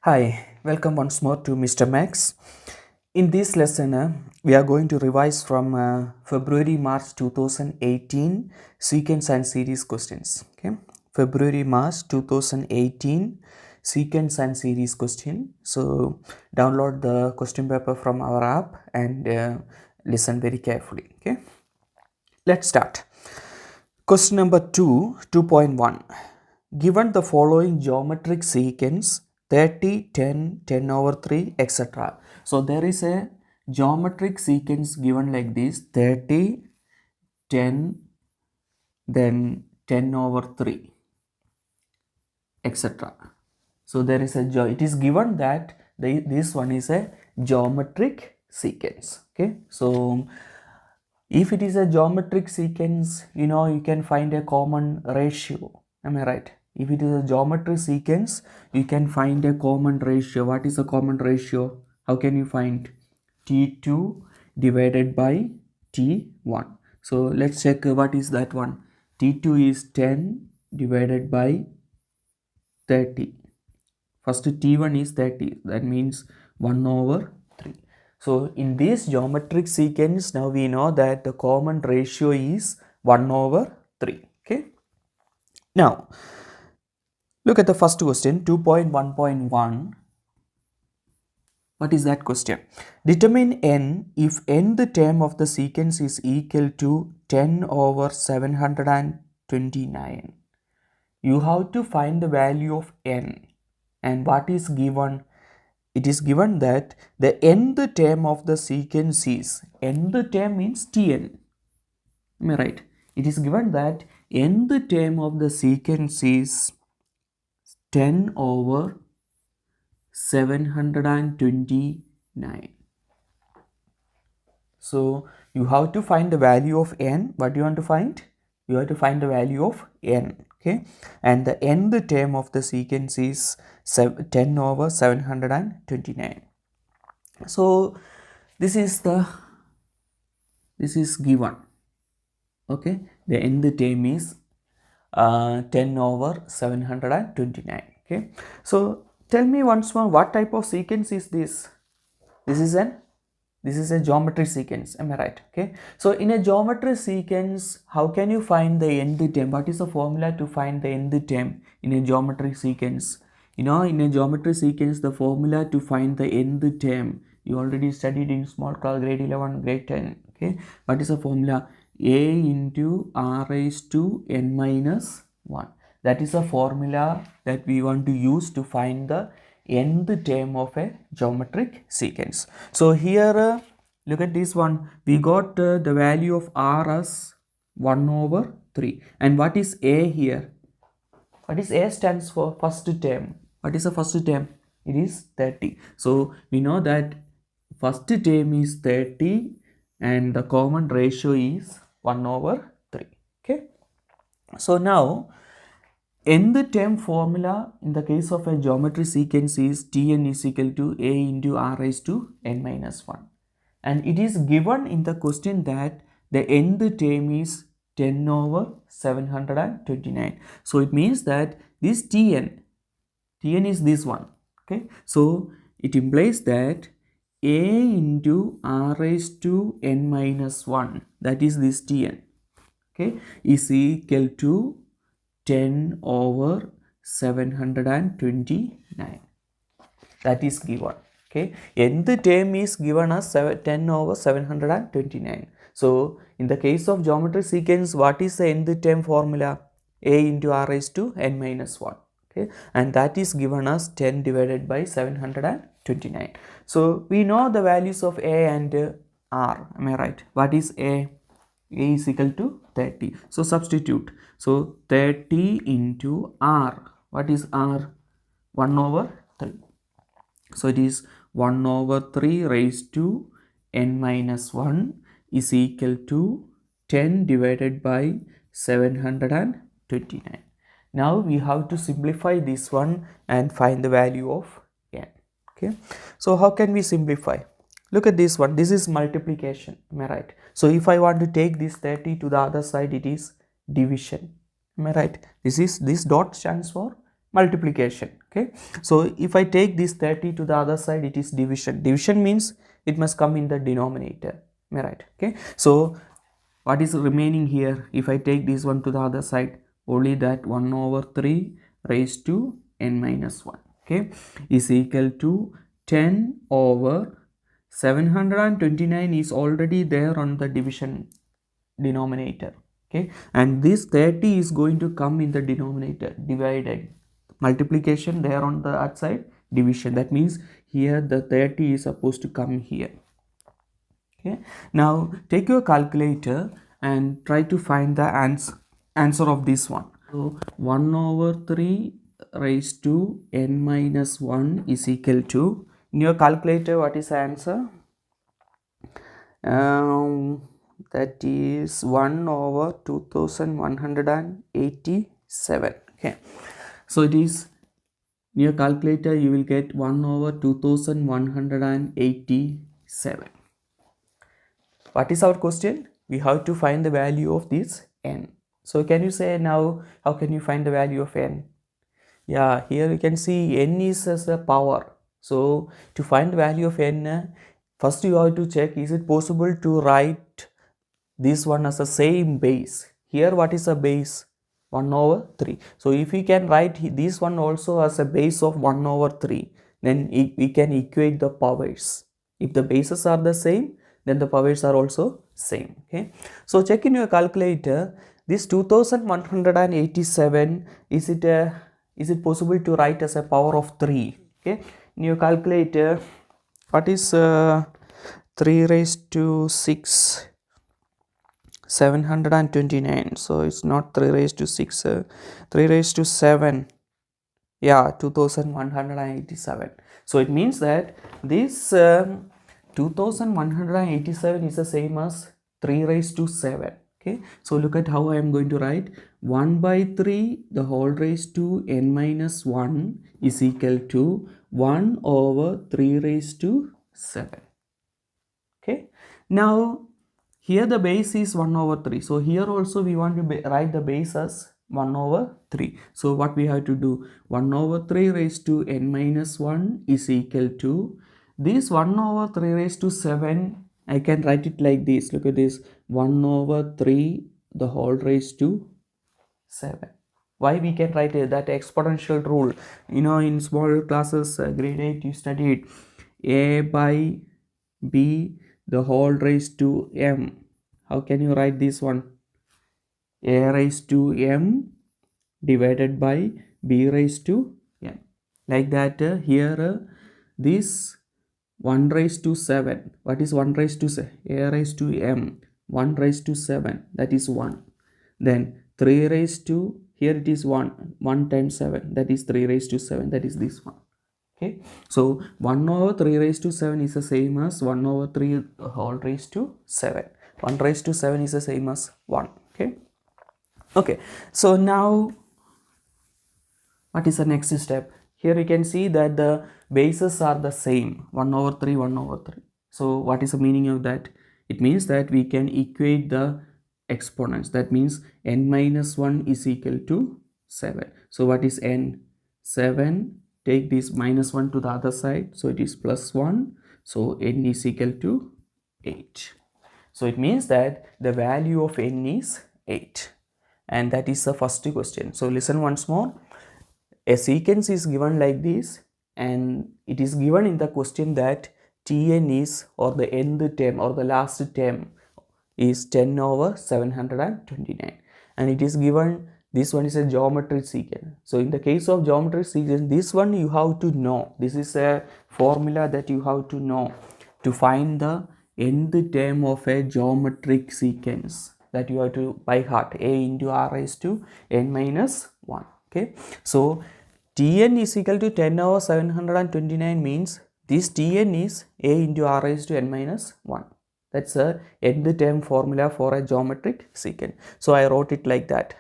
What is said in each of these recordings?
Hi, welcome once more to Mr. Max. In this lesson, we are going to revise from February-March 2018 sequence and series questions. Okay, February-March 2018 sequence and series question. So, download the question paper from our app and listen very carefully. Okay, let's start. Question number 2.1. Given the following geometric sequence 30, 10, 10 over 3, etc. So there is a geometric sequence given like this 30, 10, then 10 over 3, etc. So there is it is given that this one is a geometric sequence. Okay, so if it is a geometric sequence, you can find a common ratio. Am I right? If it is a geometry sequence, you can find a common ratio. What is a common ratio? How can you find? T2 divided by T1. So let's check what is that one. T2 is 10 divided by 30. First T1 is 30. That means 1 over 3. So in this geometric sequence, now we know that the common ratio is 1 over 3. Okay. Now, look at the first question, 2.1.1. What is that question? Determine n if nth term of the sequence is equal to 10 over 729. You have to find the value of n. And what is given? It is given that the nth term of the sequence is, nth term means Tn. Am I right? It is given that nth term of the sequence is 10 over 729. So you have to find the value of n. What do you want to find? You have to find the value of n. Okay, and the nth term of the sequence is 10 over 729. So this is given. Okay, the nth term is 10 over 729. Okay, so tell me once more, what type of sequence is this? This is a geometry sequence. Am I right? Okay, so in a geometry sequence, how can you find the nth term? What is the formula to find the nth term in a geometry sequence? In a geometry sequence, the formula to find the nth term, you already studied in small class, grade 11, grade 10. Okay, what is the formula? A into r raised to n minus 1. That is a formula that we want to use to find the nth term of a geometric sequence. So here, look at this one. We got the value of r as 1 over 3. And what is a here? What is a stands for? First term. What is the first term? It is 30. So we know that first term is 30 and the common ratio is 1 over 3. Okay. So now, nth term formula in the case of a geometry sequence is Tn is equal to a into r raised to n minus 1. And it is given in the question that the nth term is 10 over 729. So it means that this Tn is this one. Okay. So it implies that a into r raised to n minus 1, that is this Tn, okay, is equal to 10 over 729. That is given. Okay, nth term is given as 10 over 729. So in the case of geometry sequence, what is the nth term formula? A into r raised to n minus 1. Okay, and that is given as 10 divided by 729. So we know the values of a and r. Am I right? What is a? A is equal to 30. So substitute. So 30 into r. What is r? 1 over 3. So it is 1 over 3 raised to n minus 1 is equal to 10 divided by 729. Now we have to simplify this one and find the value of n. Okay. So how can we simplify? Look at this one. This is multiplication. Am I right? So if I want to take this 30 to the other side, it is division. Am I right? This dot stands for multiplication. Okay, so if I take this 30 to the other side, it is division. Division means it must come in the denominator. Am I right? Okay, so what is remaining here? If I take this one to the other side, only that 1 over 3 raised to n minus 1, okay, is equal to 10 over 729 is already there on the division denominator. Okay, and this 30 is going to come in the denominator, divided, multiplication there on the outside, division. That means here the 30 is supposed to come here. Okay, now take your calculator and try to find the answer of this one. So 1 over 3 raised to n minus 1 is equal to, in your calculator, what is the answer? That is 1 over 2187. Okay, so it is, in your calculator you will get 1 over 2187. What is our question? We have to find the value of this n. So can you say now, how can you find the value of n? Yeah, here you can see n is as a power. So to find the value of n, first you have to check, is it possible to write this one as the same base? Here what is a base? 1 over 3. So if we can write this one also as a base of 1 over 3, then we can equate the powers. If the bases are the same, then the powers are also same. Okay, so check in your calculator, this 2187, is it possible to write as a power of 3? Okay, in your calculator, what is 3 raised to 6? 729. So it's not 3 raised to 6, 3 raised to 7. Yeah, 2187. So it means that this 2187 is the same as 3 raised to 7. Okay, so look at how I am going to write. 1 by 3 the whole raised to n minus 1 is equal to 1 over 3 raised to 7. Okay, now here the base is 1 over 3. So here also we want to write the base as 1 over 3. So what we have to do, 1 over 3 raised to n minus 1 is equal to, this 1 over 3 raised to 7, I can write it like this. Look at this, 1 over 3 the whole raised to 7. Why we can write that exponential rule? You know, in small classes, grade 8, you studied a by b the whole raised to m. How can you write this one? A raised to m divided by b raised to m. Like that, here this 1 raised to 7. What is 1 raised to 7? A raised to m. 1 raised to 7, that is 1. Then 3 raised to, here it is 1. 1 times 7, that is 3 raised to 7, that is this one. Okay, so 1 over 3 raised to 7 is the same as 1 over 3 whole raised to 7. 1 raised to 7 is the same as 1. Okay, so now what is the next step? Here you can see that the bases are the same, 1 over 3, 1 over 3. So what is the meaning of that? It means that we can equate the exponents. That means n minus 1 is equal to 7. So what is n? 7. Take this minus 1 to the other side, so it is plus 1. So n is equal to 8. So it means that the value of n is 8. And that is the first question. So listen once more. A sequence is given like this, and it is given in the question that Tn is, or the nth term or the last term is 10 over 729. And it is given, this one is a geometric sequence. So in the case of geometric sequence, this one you have to know. This is a formula that you have to know to find the nth term of a geometric sequence, that you have to by heart, a into r raised to n minus 1. Okay, so Tn is equal to 10 over 729 means this Tn is a into r raised to n minus 1. That's a nth term formula for a geometric sequence. So I wrote it like that.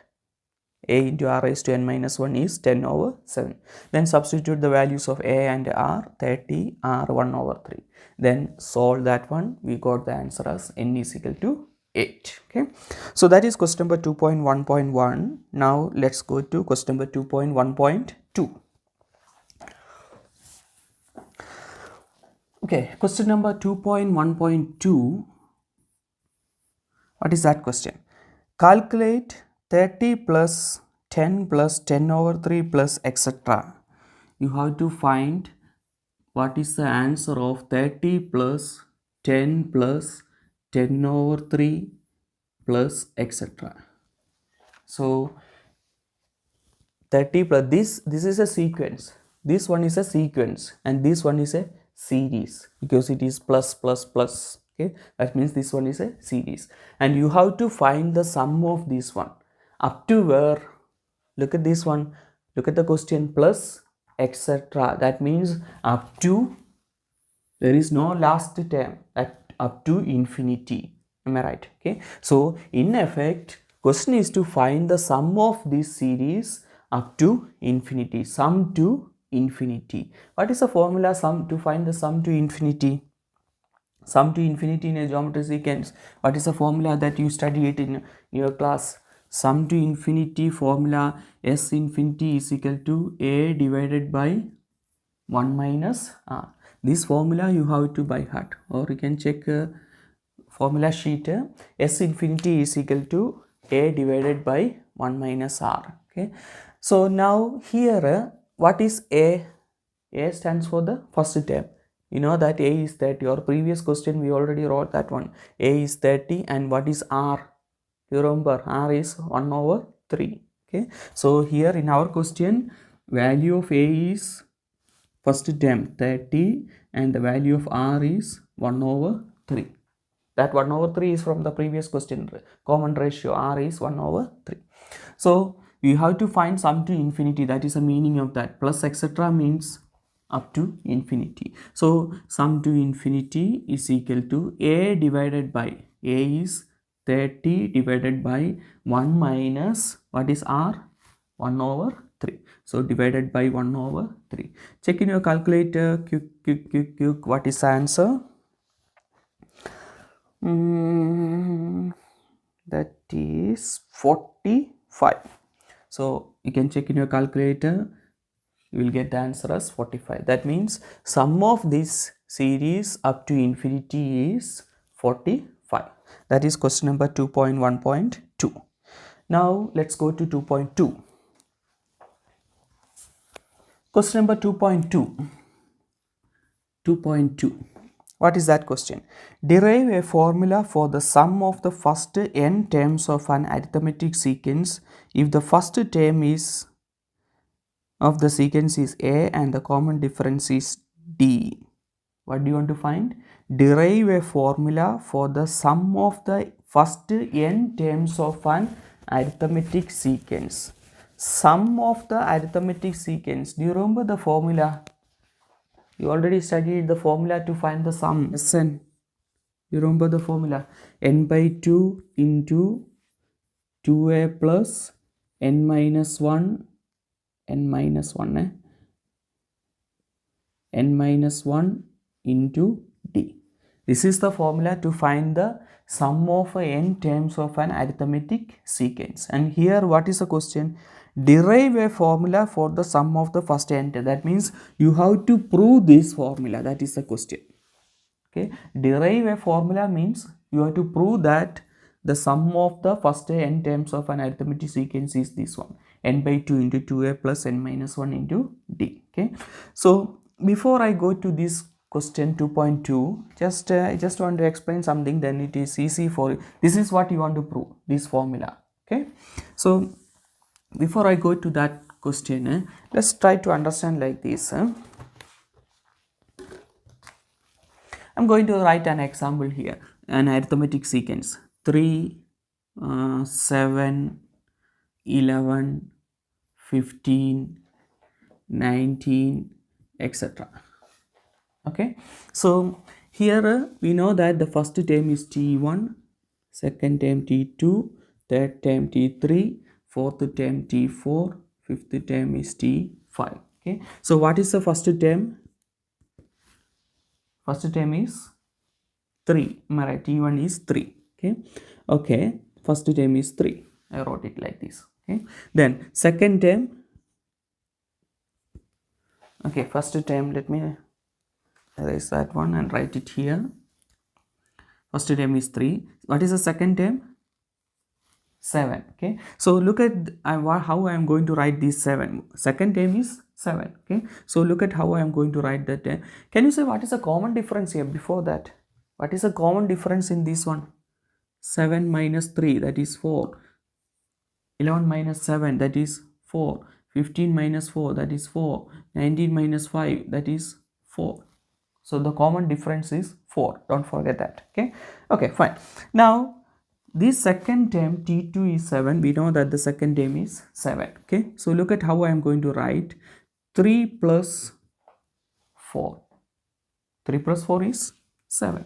A into r raised to n minus 1 is 10 over 7. Then substitute the values of a and r, 30, r 1 over 3. Then solve that one. We got the answer as n is equal to 8. Okay, so that is question number 2.1.1. Now let's go to question number 2.1.2. 2. Okay, question number 2.1.2. What is that question? Calculate 30 plus 10 plus 10 over 3 plus etc. You have to find what is the answer of 30 plus 10 plus 10 over 3 plus etc. So 30 plus this is a sequence, this one is a sequence, and this one is a series because it is plus plus plus. Okay, that means this one is a series, and you have to find the sum of this one up to where, look at this one, look at the question, plus etc. That means up to, there is no last term, that up to infinity. Am I right? Okay, so in effect question is to find the sum of this series up to infinity, sum to infinity. What is the formula sum to find the sum to infinity? Sum to infinity in a geometry sequence, what is the formula that you study it in your class? Sum to infinity formula, S infinity is equal to A divided by 1 minus R. This formula you have to by heart, or you can check formula sheet. S infinity is equal to A divided by 1 minus R. Okay, so now here what is A? A stands for the first term. You know that A is 30. Your previous question we already wrote that one. A is 30, and what is R? You remember R is 1 over 3. Okay, so here in our question value of A is first term 30 and the value of R is 1 over 3. That 1 over 3 is from the previous question, common ratio R is 1 over 3. So you have to find sum to infinity, that is the meaning of that. Plus etc. means up to infinity. So sum to infinity is equal to A divided by, A is 30 divided by 1 minus, what is R? 1 over 3. So divided by 1 over 3. Check in your calculator, quick, what is the answer? That is 45. So you can check in your calculator, you will get the answer as 45. That means sum of this series up to infinity is 45. That is question number 2.1.2. Now let's go to 2.2. Question number 2.2. 2.2. What is that question? Derive a formula for the sum of the first n terms of an arithmetic sequence if the first term is of the sequence is A and the common difference is D. What do you want to find? Derive a formula for the sum of the first n terms of an arithmetic sequence. Sum of the arithmetic sequence. Do you remember the formula? You already studied the formula to find the sum. Listen. You remember the formula? N by 2 into 2a plus n minus 1, n minus 1, n minus 1 into d. This is the formula to find the sum of n terms of an arithmetic sequence. And here what is the question? Derive a formula for the sum of the first n term. That means you have to prove this formula. That is the question. Okay, derive a formula means you have to prove that the sum of the first n terms of an arithmetic sequence is this one, n by 2 into 2a plus n minus 1 into d. Okay, so before I go to this question 2.2, I just want to explain something, then it is easy for you. This is what you want to prove, this formula. Okay, so before I go to that question, let's try to understand like this. I'm going to write an example here, an arithmetic sequence 3, 7, 11, 15, 19, etc. Okay, so here we know that the first term is T1, second term T2, third term T3, fourth term T4, fifth term is T5. Okay, so what is the first term? First term is 3. Am I right? T1 is 3. Okay, first term is 3. I wrote it like this. Okay, then second term Okay, first term, let me erase that one and write it here. First term is 3. What is the second term? 7. Okay, so look at how I am going to write this 7. Second term is 7. Okay, so look at how I am going to write that. Can you say what is the common difference here before that? What is the common difference in this one? 7 minus 3, that is 4. 11 minus 7, that is 4. 15 minus 4, that is 4. 19 minus 5, that is 4. So the common difference is 4. Don't forget that. Okay, okay, fine. Now this second term T2 is 7. We know that the second term is 7. Okay, so look at how I am going to write 3 plus 4. 3 plus 4 is 7.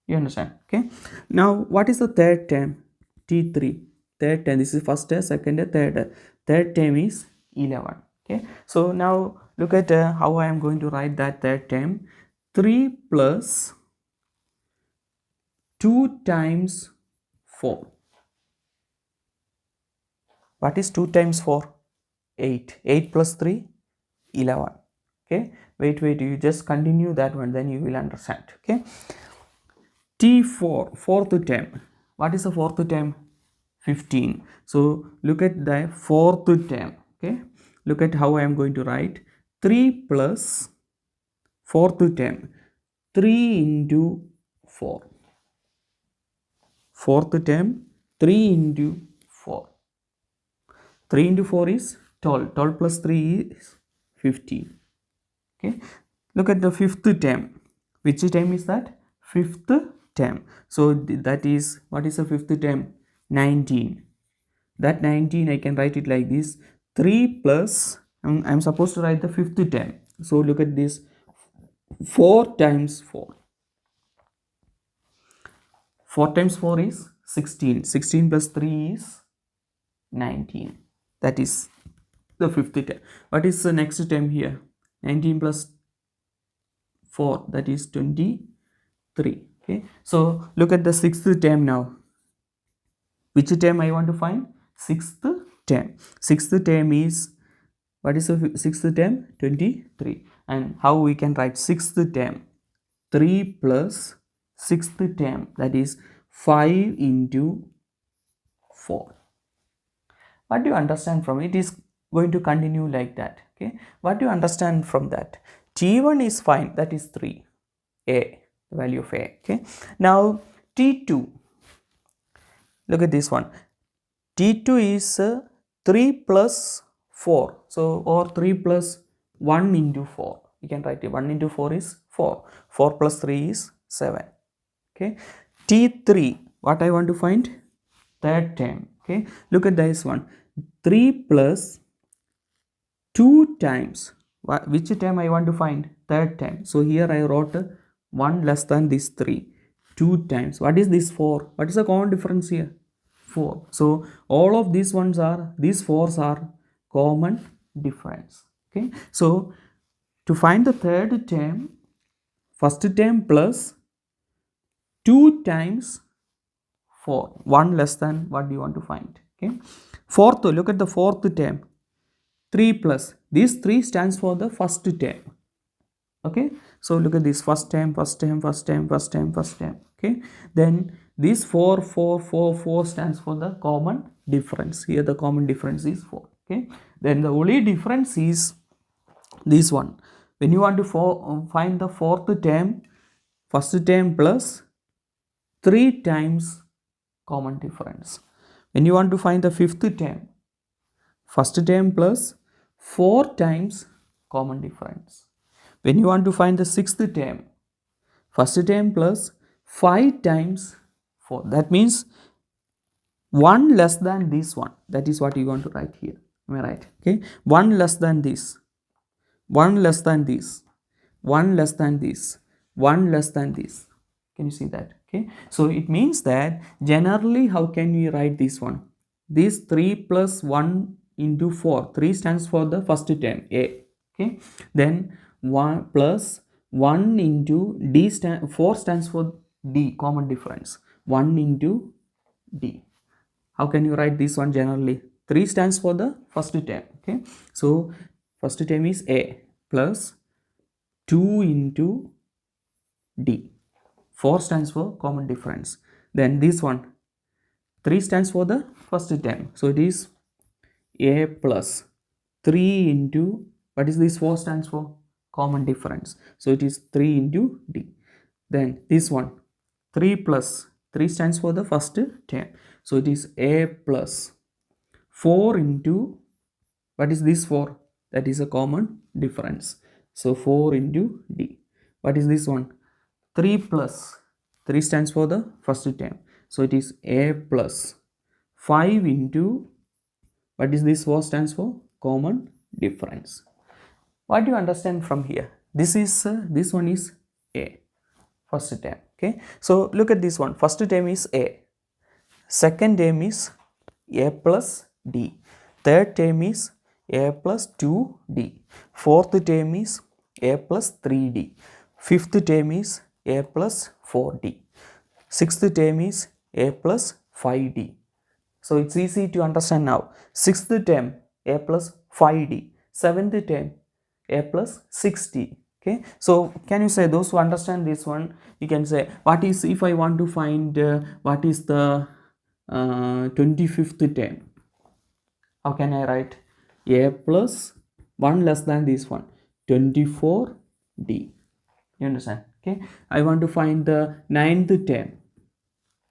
You understand? Okay, now what is the third term? T3. Third term, this is first term, second term, third term. Third term is 11. Okay, so now look at how I am going to write that third term. 3 plus 2 times 4. What is 2 times 4? 8. 8 plus 3? 11. Okay, wait, you just continue that one, then you will understand. Okay, T4, fourth term. What is the fourth term? 15. So look at the fourth term. Okay, look at how I am going to write 3 plus fourth term, 3 into 4. Fourth term, 3 into 4. 3 into 4 is 12. 12 plus 3 is 15. Okay, look at the fifth term. Which term is that? Fifth term. So that is, what is the fifth term? 19. That 19 I can write it like this. 3 plus, I'm supposed to write the fifth term. So look at this. 4 times 4. 4 times 4 is 16. 16 plus 3 is 19. That is the fifth term. What is the next term here? 19 plus 4, that is 23. Okay, so look at the sixth term now. Which term I want to find? Sixth term. Sixth term is, what is the sixth term? 23. And how we can write sixth term? 3 plus sixth term, that is 5 into 4. What do you understand from it? It is going to continue like that. Okay, what do you understand from that? T1 is fine, that is 3, A, the value of A. Okay, now T2, look at this one. T2 is 3 plus 4. So, or 3 plus 1 into 4. You can write it. 1 into 4 is 4. 4 plus 3 is 7. Okay. T3, what I want to find? Third term. Okay, look at this one. 3 plus 2 times, which term I want to find? Third term. So here I wrote 1 less than this 3. 2 times. What is this 4? What is the common difference here? 4. So all of these 4s are common difference. Okay, so to find the third term, first term plus 2 times 4, 1 less than what do you want to find? Okay, fourth, look at the fourth term. 3 plus, this 3 stands for the first term. Okay, so look at this, first term. Okay, then this 4 stands for the common difference. Here the common difference is 4. Okay, then the only difference is this one. When you want to find the fourth term, first term plus 3 times common difference. When you want to find the fifth term, first term plus 4 times common difference. When you want to find the sixth term, first term plus 5 times 4. That means 1 less than this one. That is what you want to write here. Am I right? Okay, 1 less than this, 1 less than this, 1 less than this, 1 less than this. Can you see that? Okay, so it means that generally how can we write this one? This 3 plus 1 into 4. 3 stands for the first term, A. Okay, then 1 plus 1 into D, 4 stands for D, common difference. 1 into D. How can you write this one generally? 3 stands for the first term. Okay, so first term is A. plus 2 into D. 4 stands for common difference. Then this one, 3 stands for the first term. So it is A plus 3 into, what is this 4 stands for? Common difference. So it is 3 into D. Then this one, 3 plus 3 stands for the first term. So it is A plus 4 into, what is this 4? That is a common difference. So 4 into D. What is this one? 3 plus 3 stands for the first term. So it is A plus 5 into, what is this 4 stands for? Common difference. What do you understand from here? This one is A, first term. Okay, so look at this one. First term is A, second term is A plus D, third term is A plus 2D, fourth term is A plus 3D, fifth term is A plus 4D, sixth term is A plus 5D. So it's easy to understand now. Sixth term A plus 5D, seventh term A plus 6D. Okay, so can you say, those who understand this one, you can say, what is, if I want to find what is the 25th term, how can I write? A plus 1 less than this one, 24D. You understand? Okay, I want to find the 9th term.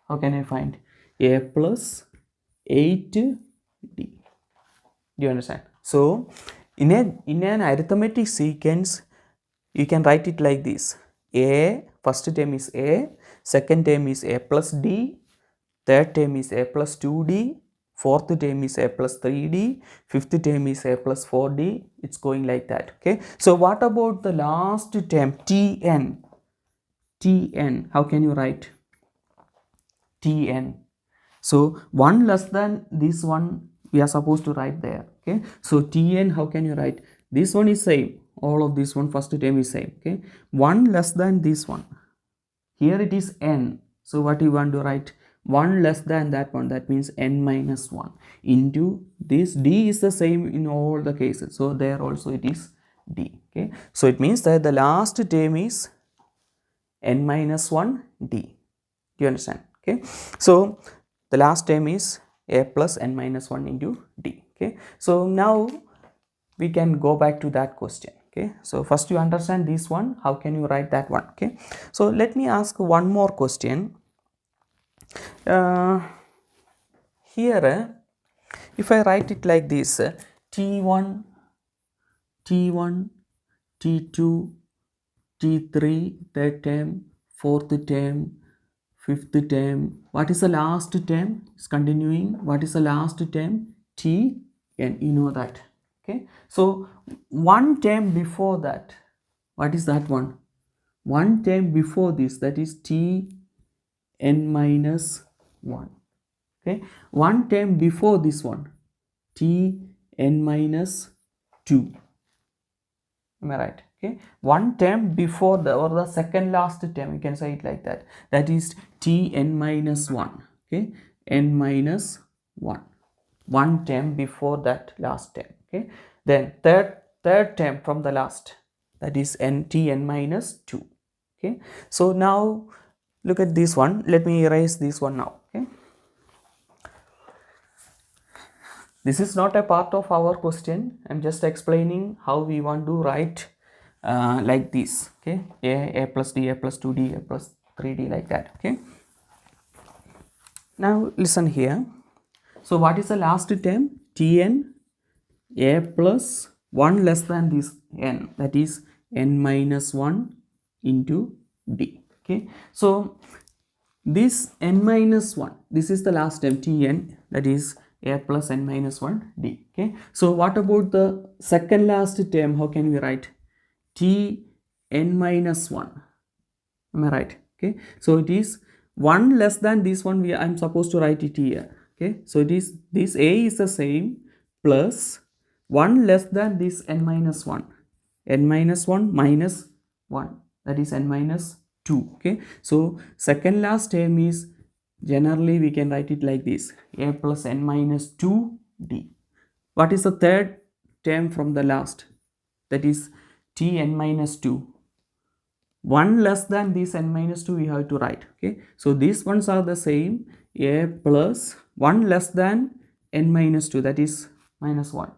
How can I find? A plus 8D. Do you understand? So in an arithmetic sequence, you can write it like this. A, first term is A, second term is A plus D, third term is A plus 2D, fourth term is A plus 3D, fifth term is A plus 4D. It's going like that. Okay, so what about the last term, Tn? Tn, how can you write? Tn. So 1 less than this one we are supposed to write there. Okay, so Tn, how can you write? This one is same, all of this one first term is same. Okay, 1 less than this one, here it is n. So what you want to write? 1 less than that one, that means n minus 1 into this. D is the same in all the cases, so there also it is D. Okay, so it means that the last term is n minus 1 D. Do you understand? Okay, so the last term is A plus n minus 1 into D. Okay, so now we can go back to that question. Okay, so first you understand this one, how can you write that one? Okay, so let me ask one more question. Here if I write it like this, T1, T1, T2, T3, third term, fourth term, fifth term, what is the last term? It's continuing. What is the last term? Tn, you know that. Okay, so one term before that, what is that one? One term before this, that is Tn minus 1. Okay, one term before this one, Tn minus 2. Am I right? Okay, one term before the, or the second last term, you can say it like that, that is Tn minus 1. Okay, n minus 1, one term before that last term. Okay, then third term from the last, that is Tn minus 2. Okay, so now look at this one. Let me erase this one now. Okay, this is not a part of our question. I'm just explaining how we want to write like this. Okay, A plus D, A plus 2D, A plus 3D, like that. Okay, now listen here. So what is the last term? Tn, A plus 1 less than this n, that is n minus 1 into D. Okay, so this n minus 1, this is the last term Tn, that is A plus n minus 1 D. Okay, so what about the second last term? How can we write? Tn minus 1. Am I right? Okay, so it is 1 less than this one, I'm supposed to write it here. Okay, so it is, this A is the same, plus 1 less than this n minus 1, n minus 1 minus 1, that is n minus 2. Okay, so second last term is, generally we can write it like this, A plus n minus 2D. What is the third term from the last? That is t n minus 2. 1 less than this n minus 2 we have to write. Okay, so these ones are the same. A plus 1 less than n minus 2, that is minus 1.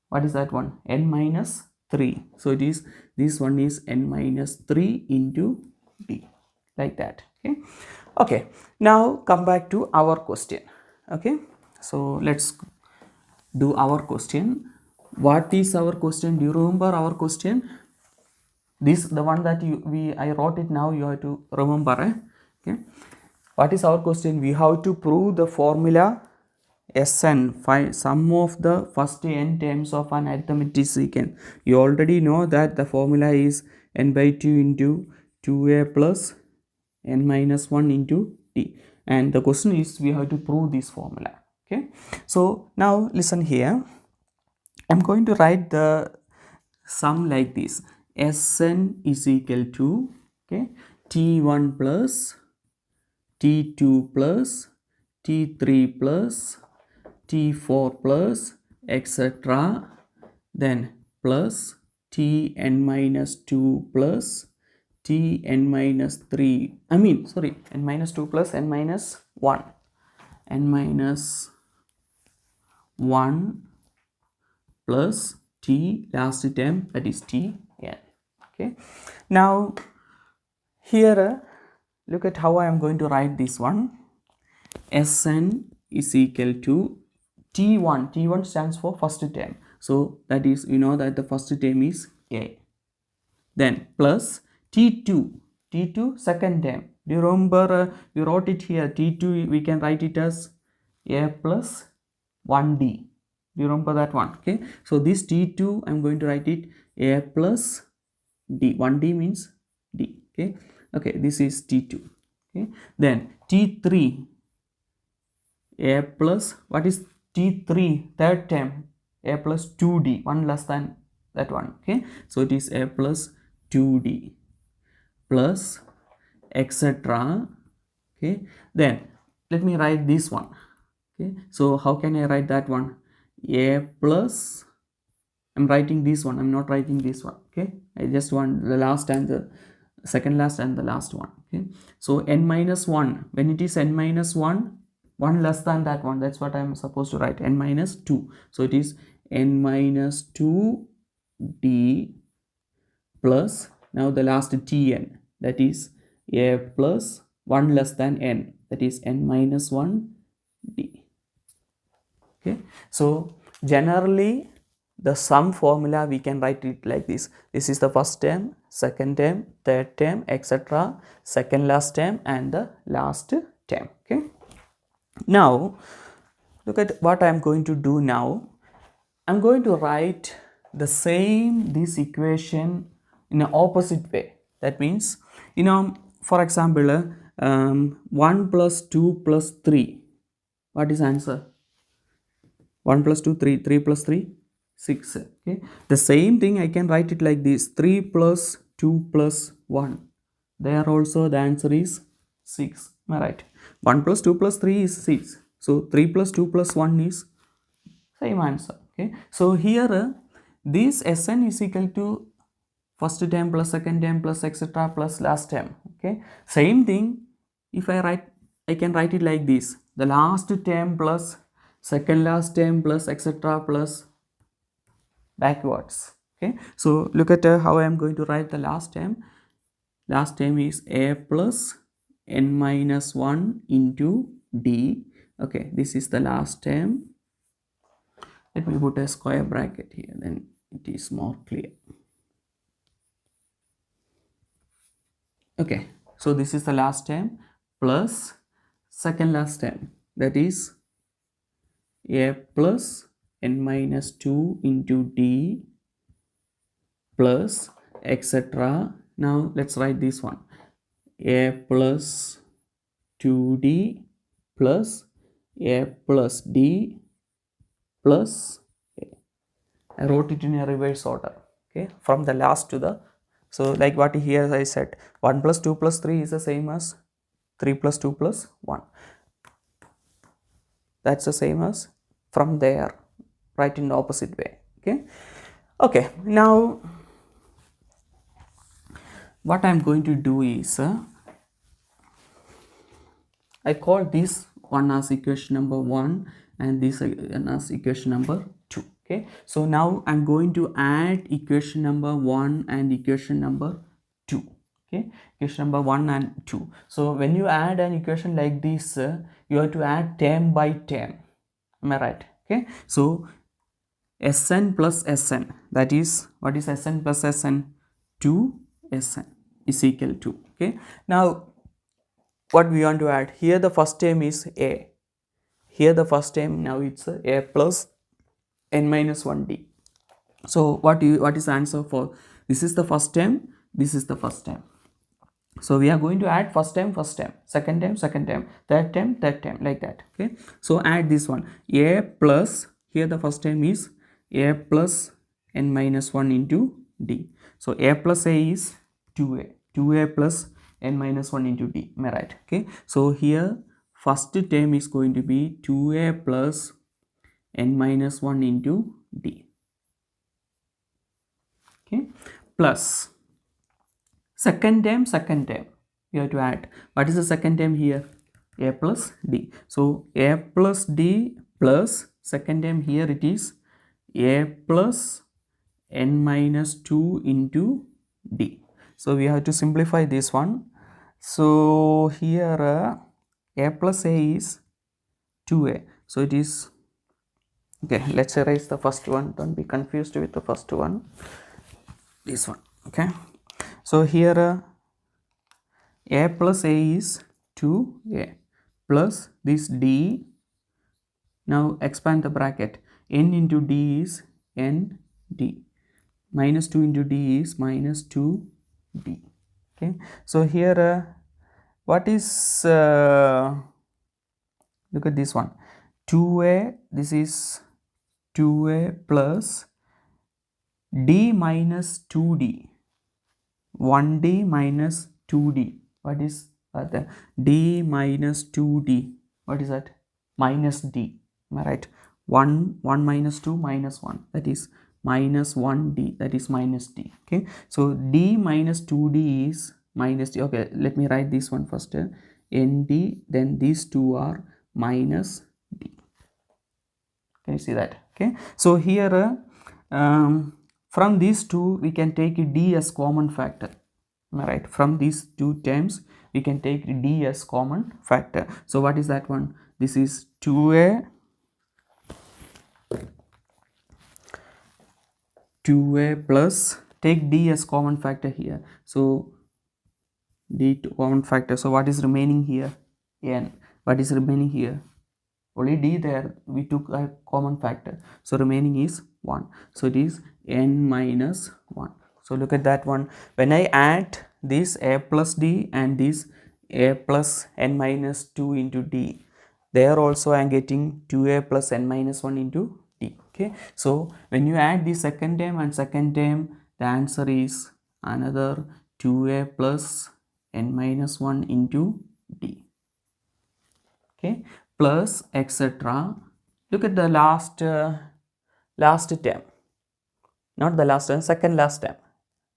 What is that one? N minus 3. So it is, this one is n minus 3 into d, like that. Okay, okay, now come back to our question. Okay, so let's do our question. What is our question? Do you remember our question? This, the one that I wrote it now, you have to remember. Okay, what is our question? We have to prove the formula Sn, find sum of the first n terms of an arithmetic sequence. You already know that the formula is n by 2 into 2a plus n minus 1 into t, and the question is we have to prove this formula. Okay, so now listen here. I'm going to write the sum like this. Sn is equal to, okay, t1 plus t2 plus t3 plus t4 plus etc., then plus tn minus 2 plus tn minus 3, n minus 2 plus n minus 1, n minus 1 plus t last term, that is tn. Okay, now here look at how I am going to write this one. Sn is equal to t1. T1 stands for first term, so that is, you know that the first term is a. Then plus t2. T2 second term. Do you remember you wrote it here? T2 we can write it as a plus 1d. Do you remember that one? Okay, so this t2 I'm going to write it a plus d. 1d means d. Okay, okay, this is t2. Okay, then t3, a plus, what is t3 third term? A plus 2d, 1 less than that one. Okay, so it is a plus 2d plus etc. Okay, then let me write this one. Okay, so how can I write that one? A plus, I'm writing this one, I'm not writing this one. Okay, I just want the last and the second last and the last one. Okay, so n minus 1, when it is n minus 1, 1 less than that one, that's what I'm supposed to write, n minus 2. So it is n minus 2d plus, now the last tn, that is a plus 1 less than n, that is n minus 1d. Okay, so generally the sum formula we can write it like this. This is the first term, second term, third term, etc., second last term and the last term. Okay, now look at what I am going to do now. I'm going to write the same, this equation in an opposite way. That means, you know, for example, 1 plus 2 plus 3, what is answer? 1 plus 2, 3, 3 plus 3, 6. Okay, the same thing I can write it like this, 3 plus 2 plus 1, there also the answer is 6. Am I right? 1 plus 2 plus 3 is 6, so 3 plus 2 plus 1 is same answer. Okay, so here this Sn is equal to first term plus second term plus etc. plus last term. Okay, same thing if I write, I can write it like this, the last term plus second last term plus etc. plus backwards. Okay, so look at how I am going to write the last term. Last term is a plus n minus 1 into d. Okay, this is the last term. Let me put a square bracket here, then it is more clear. Okay, so this is the last term plus second last term, that is a plus n minus 2 into d plus etc. Now let's write this one, a plus 2d plus a plus d plus a. I wrote it in a reverse order. Okay, from the last to the, so like what here I said, 1 plus 2 plus 3 is the same as 3 plus 2 plus 1. That's the same as from there, right, in the opposite way. Okay, okay, now what I'm going to do is I call this one as equation number 1 and this one as equation number 2. Okay, so now I'm going to add equation number 1 and equation number 2. Okay, equation number 1 and 2. So when you add an equation like this, you have to add term by term. Am I right? Okay, so Sn plus Sn, that is, what is Sn plus Sn? 2Sn is equal to. Okay, now what we want to add here, the first term is a, here the first term, now it's a plus n minus 1d. So what is the answer for this? Is the first term, this is the first term. So we are going to add first term, second term, third term, like that. Okay, so add this one, a plus, here the first term is a plus n minus 1 into d. So a plus a is 2a plus n minus 1 into d. Am I right? Okay, so here first term is going to be 2a plus n minus 1 into d. Okay, plus second term you have to add. What is the second term here? A plus d. So a plus d plus second term here, it is a plus n minus 2 into d. So we have to simplify this one. So here a plus a is 2a, so it is, okay, let's erase the first one, don't be confused with the first one, this one. Okay, so here a plus a is 2a plus this d. Now expand the bracket, n into d is n d, minus 2 into d is minus 2d. Okay, so here what is look at this one, 2a, this is 2a plus d minus 2d, 1d minus 2d. What is the d minus 2d? What is that? Minus d. Am I right? 1 minus 2 minus 1, that is minus 1d, that is minus d. Okay, so d minus 2d is minus d. Okay, let me write this one first, nd, then these two are minus d. Can you see that? Okay, so here from these two we can take d as common factor. Am I right? From these two terms we can take d as common factor. So what is that one? This is 2a plus, take d as common factor here, so d to common factor. So what is remaining here? N. What is remaining here? Only d there, we took a common factor, so remaining is 1, so it is n minus 1. So look at that one, when I add this a plus d and this a plus n minus 2 into d, there also I am getting 2a plus n minus 1 into d. Okay, so when you add the second term and second term, the answer is another 2a plus n minus 1 into d. Okay, plus etc. Look at the last term, not the last term, second last term.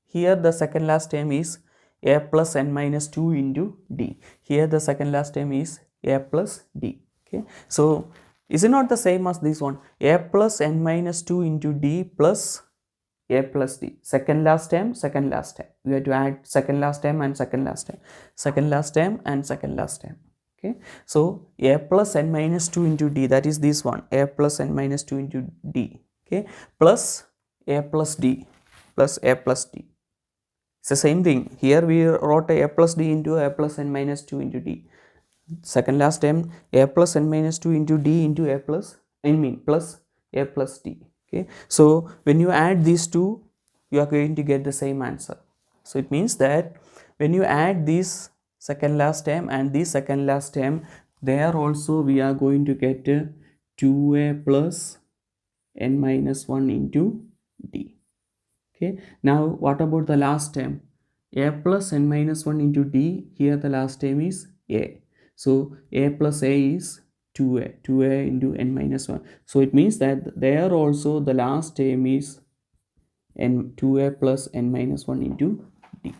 Here the second last term is a plus n minus 2 into d. Here the second last term is a plus d. Okay, so is it not the same as this one? A plus n minus 2 into d plus a plus d. Second last term. We have to add second last term and second last term. Okay, so a plus n minus 2 into d, that is this one, a plus n minus 2 into d. Okay, plus a plus d plus a plus d. It's the same thing. Here we wrote a plus d into a plus n minus 2 into d. Second last term, a plus n minus 2 into d into a plus, plus a plus d. Okay, so when you add these two, you are going to get the same answer. So it means that when you add this second last term and this second last term, there also we are going to get 2a plus n minus 1 into d. Okay, now what about the last term? A plus n minus 1 into d, here the last term is a. So a plus a is 2a into n minus 1. So it means that there also the last term is n 2a plus n minus 1 into d.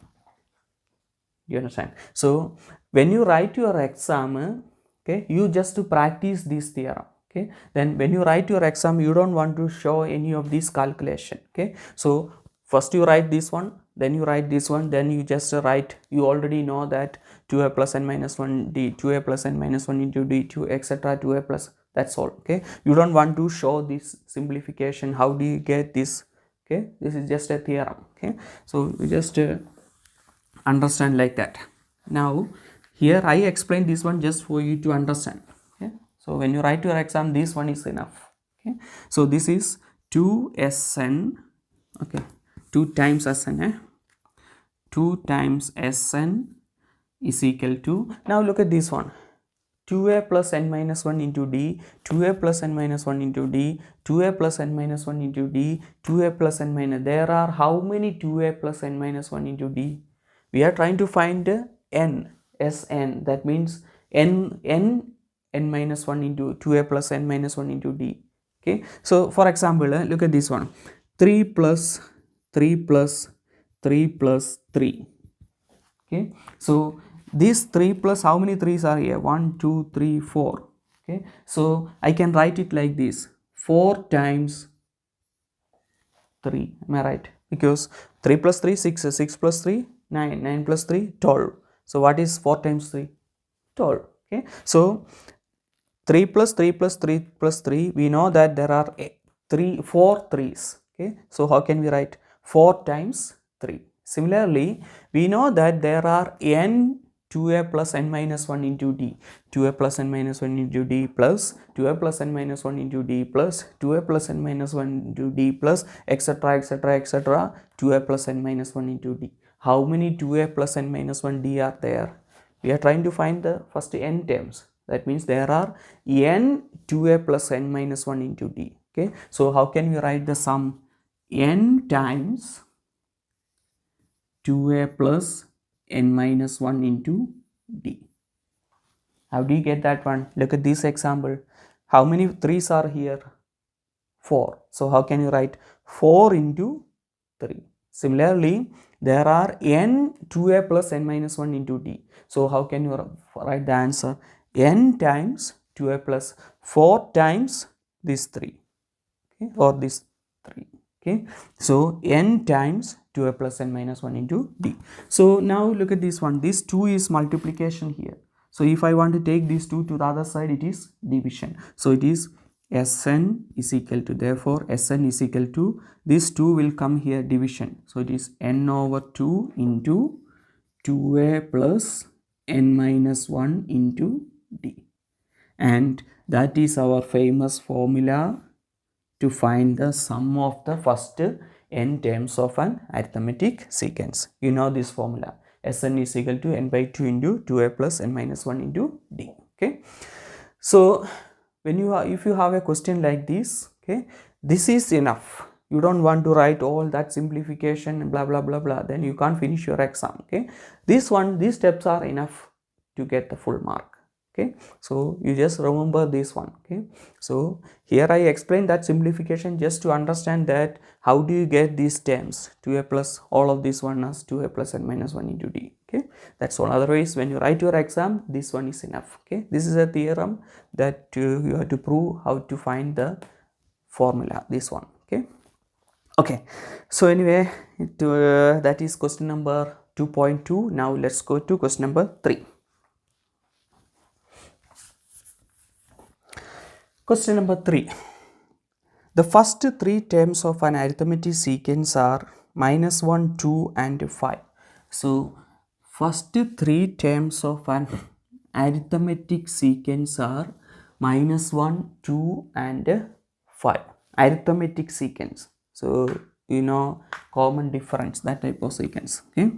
you understand? So when you write your exam, okay, you just to practice this theorem. Okay, then when you write your exam, you don't want to show any of this calculation. Okay, so first you write this one, then you write this one, then you just write, you already know that 2a plus n minus 1 d, 2a plus n minus 1 into d, 2 etc, 2a plus, that's all. Okay, you don't want to show this simplification, how do you get this? Okay, this is just a theorem. Okay, so you just understand like that. Now here I explain this one just for you to understand. Okay, so when you write your exam, this one is enough. Okay, so this is 2sn, okay, 2 times sn, 2 times sn is equal to, now look at this one, 2a plus n minus 1 into d, 2a plus n minus 1 into d, 2a plus n minus 1 into d, 2a plus n minus, there are how many 2a plus n minus 1 into d? We are trying to find n, sn, that means n minus 1 into 2a plus n minus 1 into d. Okay, so for example, look at this one, 3 plus 3 plus 3 plus 3. Okay, so these 3 plus how many 3's are here? 1 2 3 4. Okay, so I can write it like this, 4 times 3, am I right? Because 3 plus 3 6, 6 plus 3 9, 9 plus 3 12. So what is 4 times 3? 12. Okay, so 3 plus 3 plus 3 plus 3, we know that there are 4 3's. Okay, so how can we write 4 times 3? Similarly, we know that there are n 2a plus n minus 1 into d, 2a plus n minus 1 into d plus 2a plus n minus 1 into d plus 2a plus n minus 1 into d plus etc etc etc 2a plus n minus 1 into d. How many 2a plus n minus 1 d are there? We are trying to find the first n terms. That means there are n 2a plus n minus 1 into d. Okay, so how can we write the sum? N times 2a plus n minus 1 into d. How do you get that one? Look at this example. How many 3's are here? 4. So how can you write 4 into 3? Similarly, there are n 2a plus n minus 1 into d. So how can you write the answer? N times 2a plus 4 times this 3, okay, or this 3. Okay, so n times 2a plus n minus 1 into d. So now look at this one, this 2 is multiplication here. So if I want to take this 2 to the other side, it is division. So it is Sn is equal to, therefore Sn is equal to, this 2 will come here division. So it is n over 2 into 2a plus n minus 1 into d. And that is our famous formula to find the sum of the first n terms of an arithmetic sequence. You know this formula, Sn is equal to n by 2 into 2a plus n minus 1 into d. Okay, so when you are, if you have a question like this, okay, this is enough. You don't want to write all that simplification and blah blah blah blah, then you can't finish your exam. Okay, this one, these steps are enough to get the full mark. Okay, so you just remember this one. Okay, so here I explained that simplification just to understand that how do you get these terms, 2a plus, all of this one as 2a plus n minus 1 into d. Okay, that's all. Otherwise, when you write your exam, this one is enough. Okay, this is a theorem that you have to prove how to find the formula, this one. Okay, okay, so anyway, that is question number 2.2. now let's go to question number 3. Question number 3. The first 3 terms of an arithmetic sequence are minus 1, 2 and 5. So first 3 terms of an arithmetic sequence are minus 1, 2 and 5. Arithmetic sequence. So you know, common difference, that type of sequence. Okay.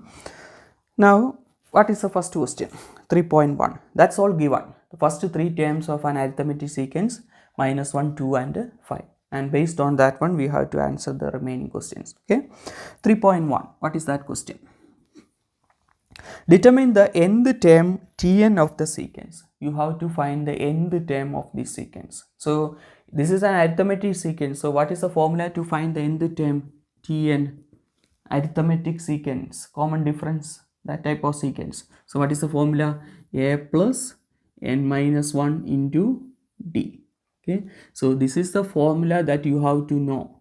Now what is the first question? 3.1. That's all given. The first 3 terms of an arithmetic sequence, minus 1, 2 and 5. And based on that one, we have to answer the remaining questions. Okay. 3.1. What is that question? Determine the nth term Tn of the sequence. You have to find the nth term of this sequence. So this is an arithmetic sequence. So what is the formula to find the nth term Tn? Arithmetic sequence. Common difference. that type of sequence. So what is the formula? A plus n minus 1 into d. Okay, so this is the formula that you have to know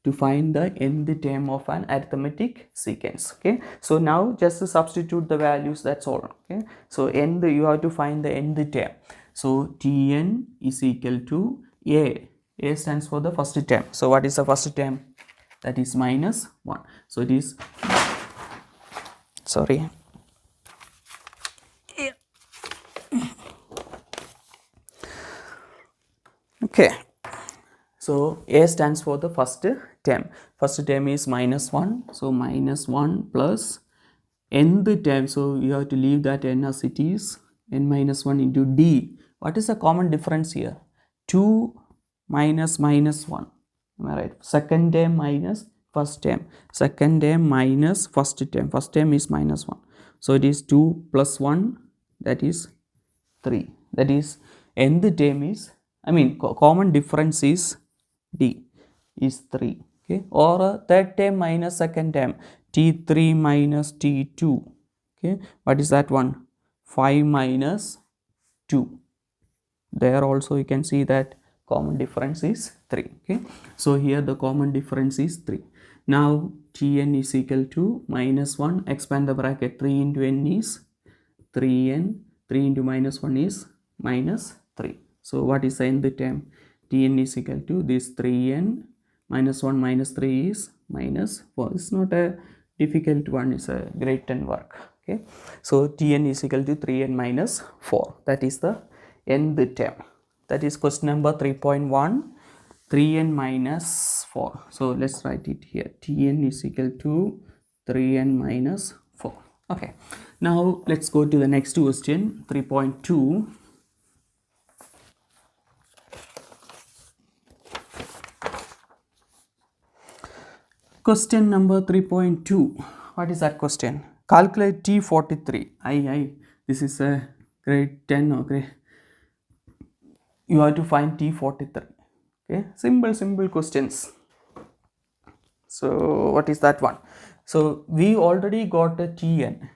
to find the nth term of an arithmetic sequence. Okay, so now just substitute the values, that's all. Okay, so you have to find the nth term. So Tn is equal to a stands for the first term. So what is the first term? That is minus 1. So it is, sorry, okay, so a stands for the first term. First term is minus 1. So minus 1 plus nth term. So you have to leave that n as it is, n minus 1 into d. What is the common difference here? 2 minus minus 1. Am I right? Second term minus first term. Second term minus first term. First term is minus 1. So it is 2 plus 1, that is 3. That is nth term is, common difference is d is 3. Okay, or third term minus second term, t3 minus t2. Okay, what is that one? 5 minus 2. There also you can see that common difference is 3. Okay, so here the common difference is 3. Now Tn is equal to minus 1, expand the bracket, 3 into n is 3n, 3 into minus 1 is minus 3. So what is the nth term? Tn is equal to this 3n minus 1 minus 3 is minus 4. It's not a difficult one, it's a great 10 work. Okay, so Tn is equal to 3n minus 4. That is the nth term. That is question number 3.1, 3n minus 4. So let's write it here. Tn is equal to 3n minus 4. Okay, now let's go to the next question, 3.2. Question number 3.2. What is that question? Calculate T43. This is a grade 10 or grade. You have to find T43. Okay, simple questions. So what is that one? So we already got a Tn.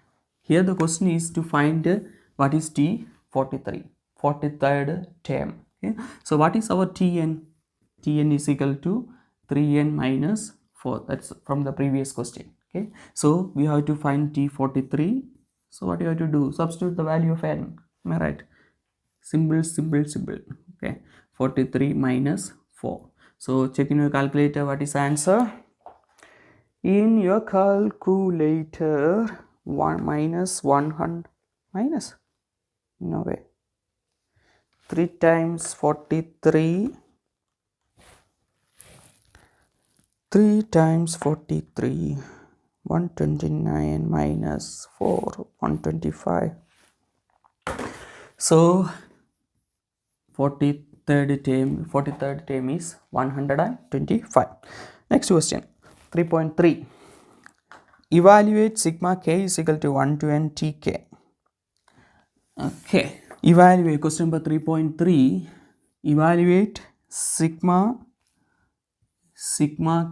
Here the question is to find what is T43, 43rd term. Okay, so what is our Tn? Tn is equal to 3n minus 4. That's from the previous question. Okay, so we have to find T43. So what you have to do? Substitute the value of n. Am I right? Simple. Okay, 43 minus 4. So check in your calculator. What is the answer? In your calculator, 1 minus 100 minus, no way, 3 times 43, 3 times 43, 129 minus 4, 125. So 43rd term is 125. Next question, 3.3. Evaluate sigma k is equal to 1 to n tk. Okay, evaluate, question number 3.3. Evaluate sigma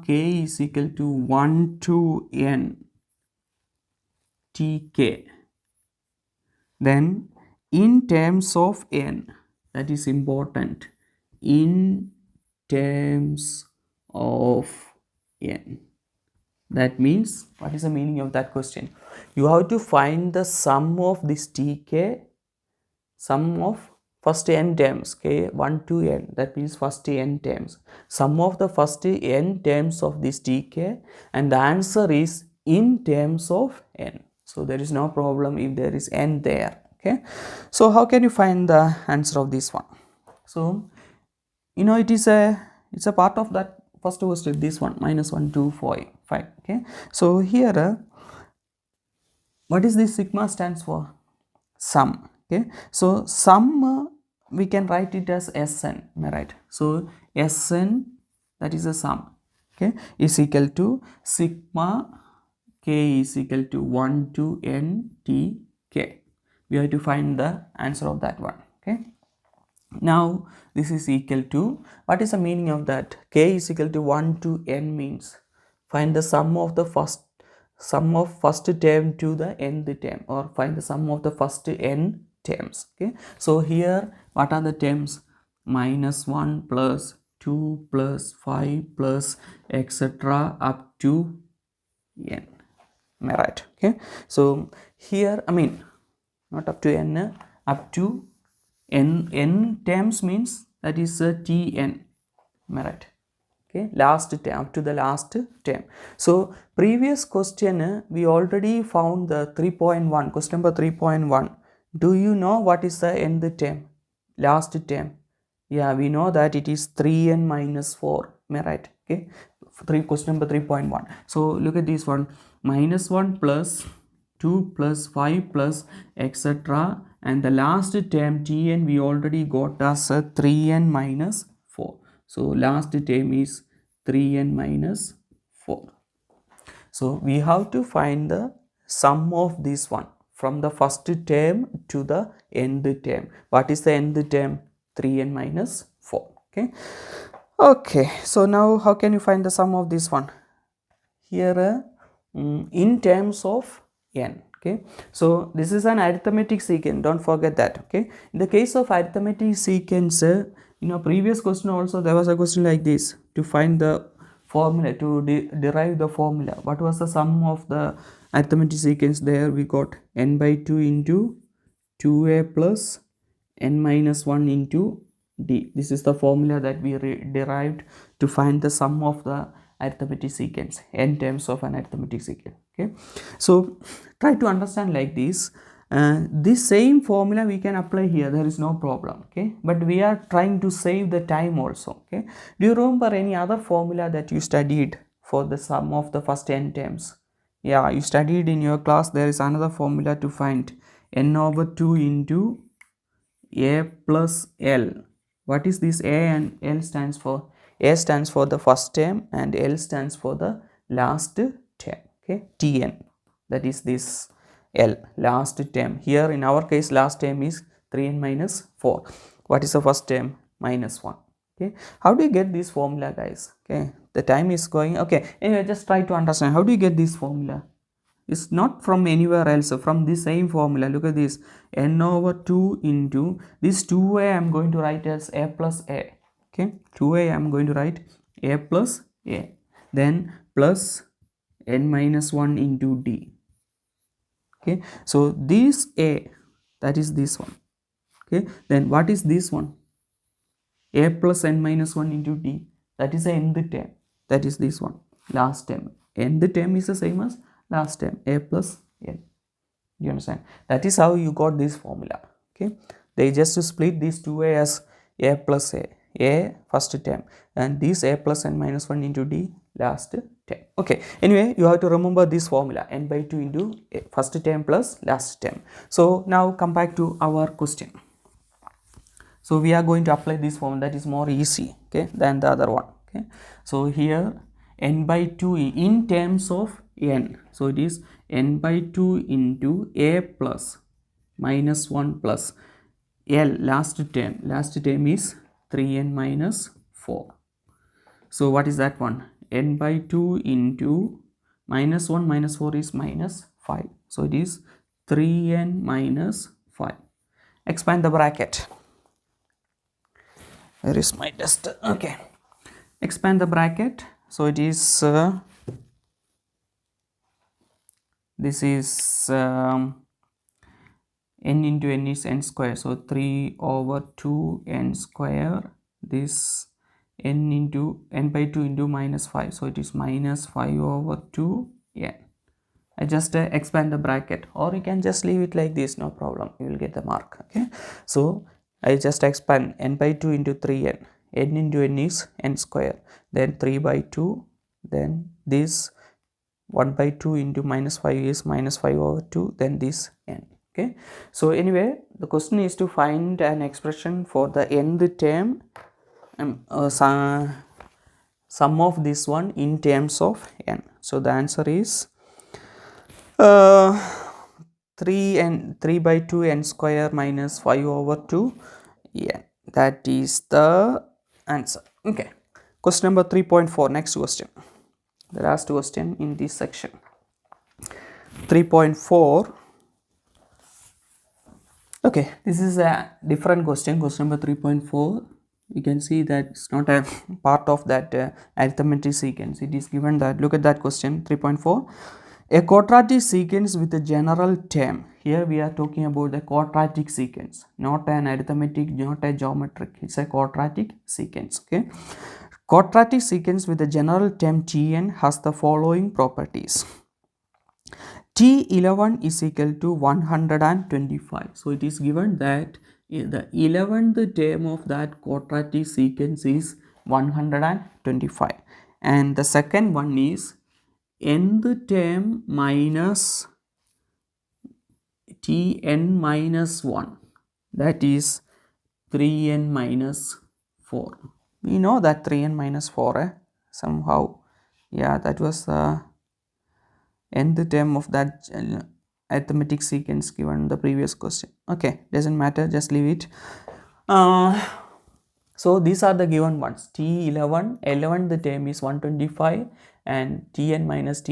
k is equal to 1 to n tk. Then in terms of n, that is important, in terms of n. That means, what is the meaning of that question? You have to find the sum of this tk, sum of first n terms, okay, 1 to n, that means first n terms, sum of the first n terms of this tk, and the answer is in terms of n. So there is no problem if there is n there. Okay, so how can you find the answer of this one? So you know, it's a part of that first question, this one, minus 1 to 5. Okay, so here what is this sigma stands for? Sum. Okay, so sum we can write it as Sn, am I right? So Sn, that is a sum, okay, is equal to sigma k is equal to 1 to n t k. We have to find the answer of that one. Okay, now this is equal to, what is the meaning of that? K is equal to 1 to n means find the sum of the first sum of first term to the nth term, or find the sum of the first n terms. Okay, so here what are the terms? Minus 1 plus 2 plus 5 plus etc. up to n. Am I right? Okay, so here I mean not up to n, up to n terms means that is tn. Am I right? Okay, last term, up to the last term. So previous question we already found the 3.1, question number 3.1. Do you know what is the nth term, last term? Yeah, we know that it is 3n minus 4. Am I right? Okay, question number 3.1. so look at this one, minus 1 plus 2 plus 5 plus etc. and the last term tn we already got as 3n minus 4. So last term is 3n minus 4. So we have to find the sum of this one from the first term to the nth term. What is the nth term? 3n minus 4. Okay, okay, so now how can you find the sum of this one? Here in terms of n. Okay, so this is an arithmetic secant, don't forget that. Okay, in the case of arithmetic secants, previous question also there was a question like this, to find the formula, to derive the formula. What was the sum of the arithmetic secants? There we got n by 2 into 2a plus n minus 1 into d. This is the formula that we derived to find the sum of the arithmetic secants, n terms of an arithmetic secant. Okay, so try to understand like this. This same formula we can apply here, there is no problem. Okay, but we are trying to save the time also. Okay, do you remember any other formula that you studied for the sum of the first n terms? Yeah, you studied in your class. There is another formula to find n over 2 into a plus l. What is this a and l stands for? A stands for the first term and L stands for the last term. Okay, tn, that is this L, last term. Here in our case last term is 3n minus 4. What is the first term? Minus 1. Okay, how do you get this formula, guys? Okay, the time is going. Okay, anyway, just try to understand how do you get this formula. It's not from anywhere else, from this same formula. Look at this, n over 2 into this 2a I am going to write as a plus a. Okay, 2a I am going to write a plus a, then plus n minus 1 into d. Okay, so this a, that is this one. Okay, then what is this one? A plus n minus 1 into d, that is the nth term, that is this one, last term. Nth term is the same as last term, a plus n. You understand? That is how you got this formula. Okay, they just split these 2a as a plus a first term, and this a plus n minus 1 into d last term. Okay, anyway, you have to remember this formula, n by 2 into first term plus last term. So now come back to our question. So we are going to apply this formula, that is more easy, okay, than the other one. Okay, so here n by 2 in terms of n, so it is n by 2 into a plus minus 1 plus l, last term is 3n minus 4. So what is that one? N by 2 into minus 1 minus 4 is minus 5, so it is 3n minus 5. Expand the bracket. Where is my duster? Okay, expand the bracket. So it is this is n into n is n square, so 3 over 2 n square. This n into n by 2 into minus 5, so it is minus 5 over 2 n. I just expand the bracket, or you can just leave it like this, no problem, you will get the mark. Okay, so I just expand n by 2 into 3n, n into n is n square, then 3 by 2, then this 1 by 2 into minus 5 is minus 5 over 2, then this n. Okay, so anyway, the question is to find an expression for the nth term, sum of this one in terms of n. So the answer is 3 by 2 n square minus 5 over 2 n. That is the answer. Okay, question number 3.4, next question, the last question in this section. 3.4. Okay, this is a different question, question number 3.4. You can see that it's not a part of that arithmetic sequence. It is given that, look at that question 3.4. A quadratic sequence with a general term. Here we are talking about the quadratic sequence, not an arithmetic, not a geometric. It's a quadratic sequence. Okay, quadratic sequence with a general term Tn has the following properties. T11 is equal to 125. So it is given that the 11th term of that quadratic sequence is 125, and the second one is nth term minus Tn minus 1, that is 3n minus 4. We know that 3n minus 4 somehow, yeah, that was the nth term of that arithmetic sequence given in the previous question. Okay, doesn't matter, just leave it. So these are the given ones. T11, 11th term is 125, and Tn minus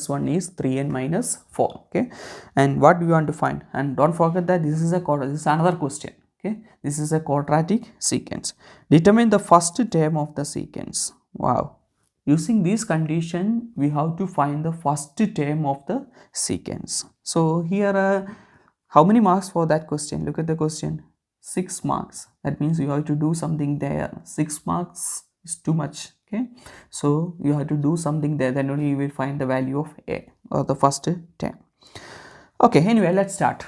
1 is 3n minus 4. Okay, and what we want to find, and don't forget that this is another question. Okay, this is a quadratic sequence. Determine the first term of the sequence. Wow. Using this condition, we have to find the first term of the sequence. So here, how many marks for that question? Look at the question. 6 marks. That means you have to do something there. 6 marks is too much. Okay, so you have to do something there. Then only you will find the value of A, or the first term. Okay, anyway, let's start.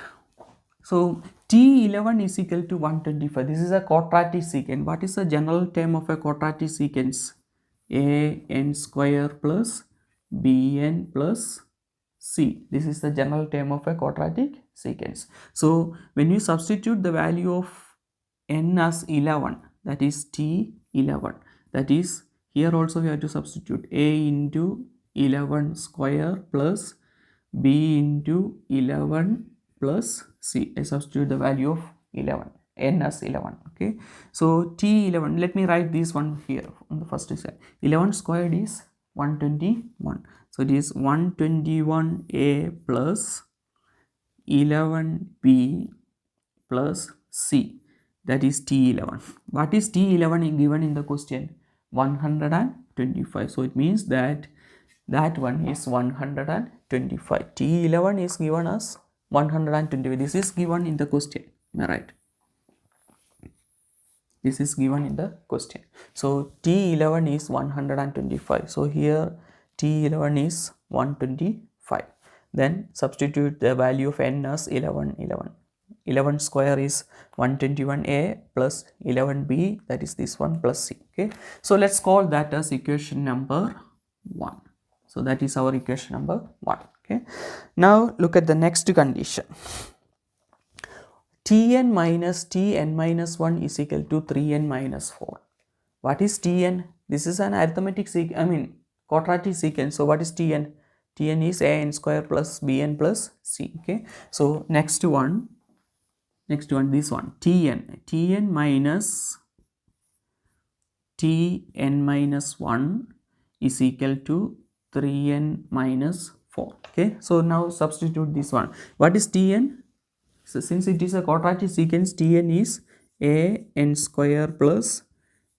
So T11 is equal to 125. This is a quadratic sequence. What is the general term of a quadratic sequence? An square plus bn plus c. This is the general term of a quadratic sequence. So when you substitute the value of n as 11, that is T11, that is, here also we have to substitute a into 11 square plus b into 11 plus c. I substitute the value of 11, n as 11. Okay, so T11, let me write this one here on the first side. 11 squared is 121. So it is 121a plus 11b plus c, that is T11. What is T11 given in the question? 125. So it means that that one is 125. T11 is given as 125. This is given in the question. Am I right? This is given in the question. So T11 is 125. So here T11 is 125. Then substitute the value of n as 11. 11 square is 121a plus 11b, that is this one, plus c. Okay, so let's call that as equation number 1. So that is our equation number 1. Okay, now look at the next condition. Tn minus 1 is equal to 3n minus 4. What is Tn? This is an arithmetic sequence, quadratic sequence. So what is Tn? Tn is an square plus bn plus c. Okay, so next one, this one, Tn minus 1 is equal to 3n minus 4. Okay, so now substitute this one. What is Tn? So since it is a quadratic sequence, Tn is an square plus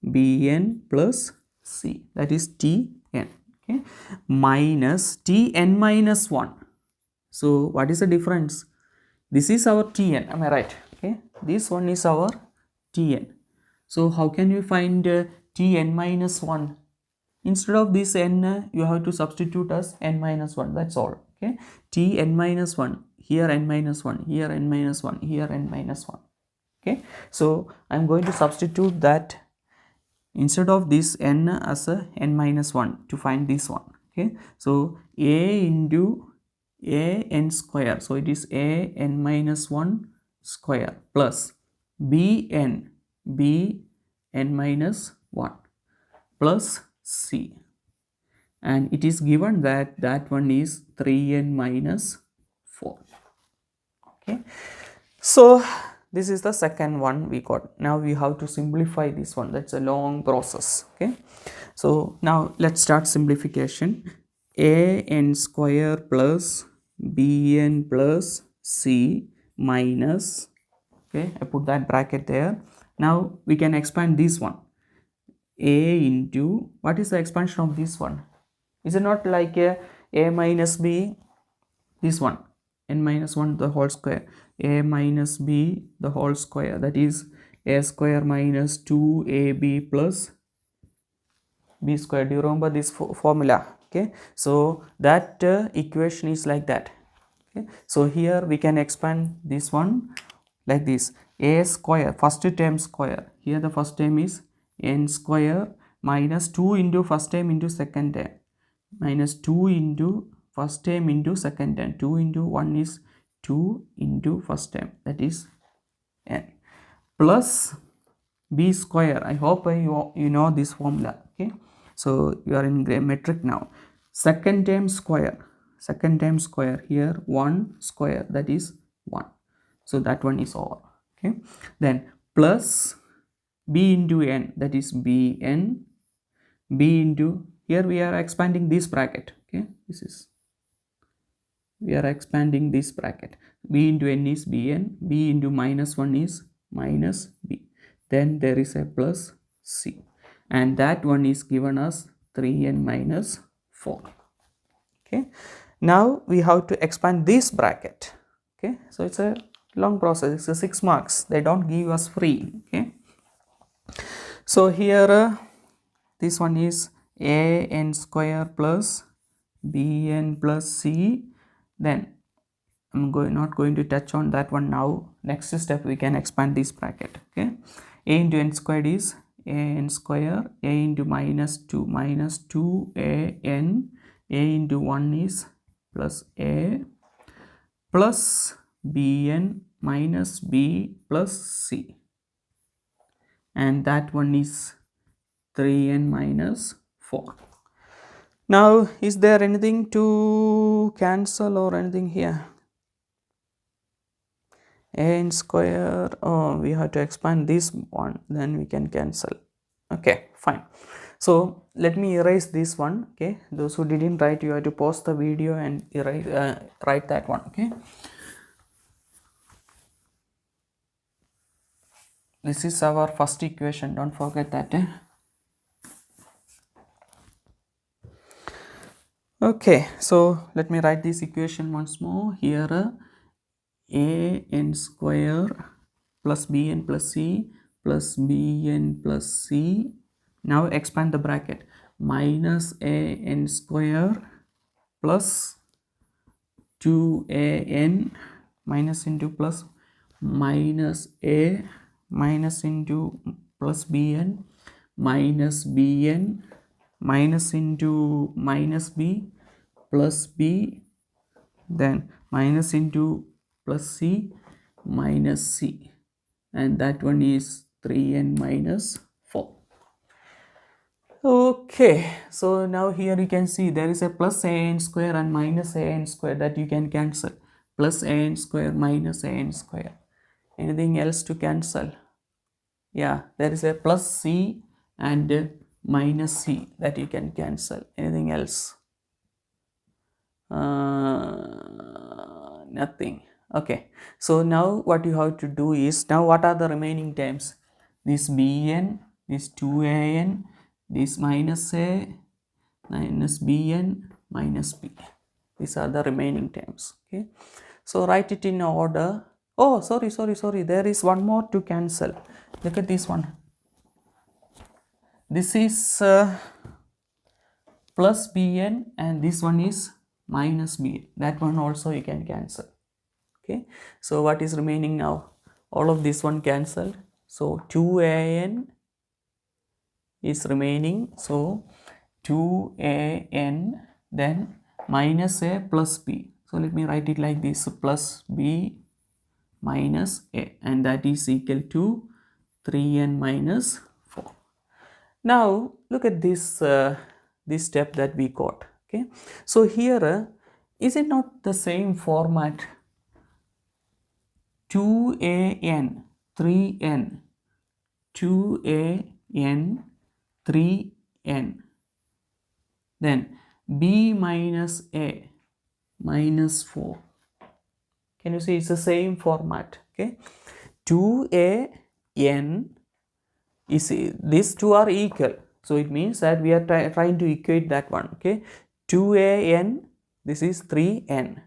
bn plus c, that is Tn. Okay, minus Tn minus 1. So what is the difference? This is our Tn, am I right? Okay, this one is our Tn. So how can you find Tn minus 1? Instead of this n, you have to substitute as n minus 1. That's all. Okay, Tn minus 1. Here n minus 1, here n minus 1, here n minus 1. Okay, so I'm going to substitute that instead of this n as a n minus 1 to find this one. Okay, so a into a n square, so it is a n minus 1 square plus b n minus 1 plus c, and it is given that that one is 3n minus 4. Okay, so this is the second one we got. Now we have to simplify this one. That's a long process. Okay, so now let's start simplification. A n square plus bn plus c minus, okay, I put that bracket there. Now we can expand this one, a into, what is the expansion of this one? Is it not like a minus b, this one, n minus 1 the whole square, a minus b the whole square, that is a square minus 2ab plus b square. Do you remember this formula? Okay, so that equation is like that. Okay, so here we can expand this one like this, a square, first term square, here the first term is n square minus 2 into first term into second term minus 2 into first term into second term, 2 into 1 is 2 into first term, that is n, plus b square. I hope you know this formula. Okay, so you are in metric now. Second term square, here 1 square, that is 1, so that one is over. Okay, then plus b into n, that is bn, b into, here we are expanding this bracket. Okay, this is, we are expanding this bracket, b into n is bn, b into minus 1 is minus b, then there is a plus c, and that one is given as 3n minus 4. Okay, now we have to expand this bracket. Okay, so it's a long process, it's a 6 marks, they don't give us free. Okay, so here this one is a n square plus bn plus c, then I'm not going to touch on that one now. Next step we can expand this bracket. Okay, a into n squared is a n square, a into minus 2 a n, a into 1 is plus a, plus bn minus b plus c, and that one is 3n minus 4. Now is there anything to cancel or anything here? A n square, oh, we have to expand this one, then we can cancel. Okay, fine. So let me erase this one. Okay, those who didn't write, you have to pause the video and erase, write that one. Okay, this is our first equation, don't forget that. Okay, so let me write this equation once more. Here a n square plus bn plus c plus bn plus c, now expand the bracket, minus a n square plus 2an minus into plus minus a minus into plus bn minus bn minus into minus b plus b, then minus into plus c minus c, and that one is 3n minus 4. Okay, so now here you can see there is a plus an square and minus an square, that you can cancel, plus an square minus an square. Anything else to cancel? Yeah, there is a plus c and minus c, that you can cancel. Anything else? Nothing. Okay, so now what you have to do is, now what are the remaining terms? This bn, this 2an, this minus a minus bn minus b, these are the remaining terms. Okay, so write it in order. Oh, sorry, there is one more to cancel. Look at this one, this is plus bn and this one is minus b, that one also you can cancel. Okay, so what is remaining now? All of this one cancelled, so 2an is remaining, so 2an, then minus a plus b, so let me write it like this, plus b minus a, and that is equal to 3n minus 4. Now look at this this step that we got. Okay, so here is it not the same format? 2an 3n, 2an 3n, then b minus a, minus 4. Can you see it's the same format? Okay, 2a(n) is, these two are equal, so it means that we are trying to equate that one. Okay, 2a(n), this is 3n,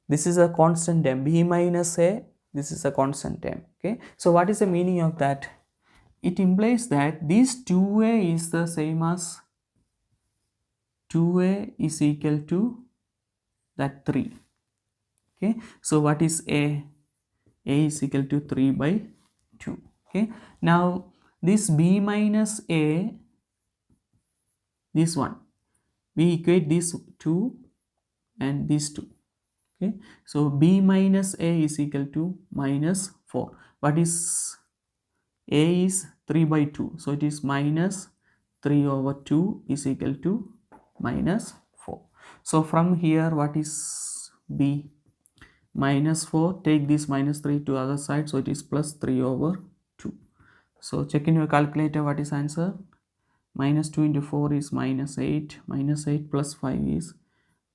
this is a constant term, b minus a, this is a constant term. Okay, so what is the meaning of that? It implies that this 2a is the same as 2a is equal to that 3. Okay, so what is a is equal to 3 by 2. Okay, now this b minus a, this one, we equate these 2 and these 2. Okay, so b minus a is equal to minus 4. What is a is 3 by 2, so it is minus 3 over 2 is equal to minus 4. So from here, what is b? Minus 4, take this minus 3 to other side, so it is plus 3 over 2. So check in your calculator, what is answer? Minus 2 into 4 is minus 8, minus 8 plus 5 is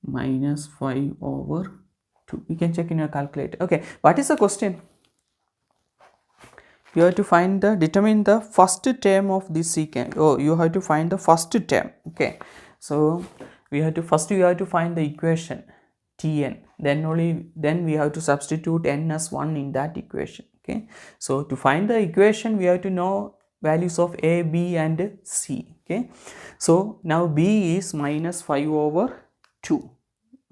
minus 5 over 2. You can check in your calculator. Okay, what is the question? You have to determine the first term of this secant. Oh, you have to find the first term. Okay, so you have to find the equation Tn, then we have to substitute n as 1 in that equation. Okay, so to find the equation, we have to know values of a, b and c. Okay, so now b is minus 5 over 2.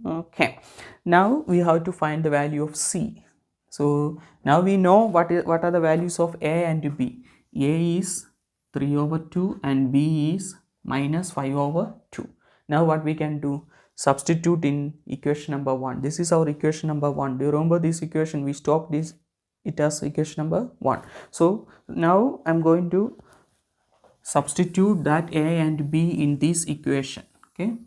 Okay, now we have to find the value of c. So now we know what are the values of a and b. A is 3 over 2 and b is minus 5 over 2. Now what we can do? Substitute in equation number 1. This is our equation number 1. Do you remember this equation? We stopped this it as equation number 1. So now I'm going to substitute that a and b in this equation. Okay,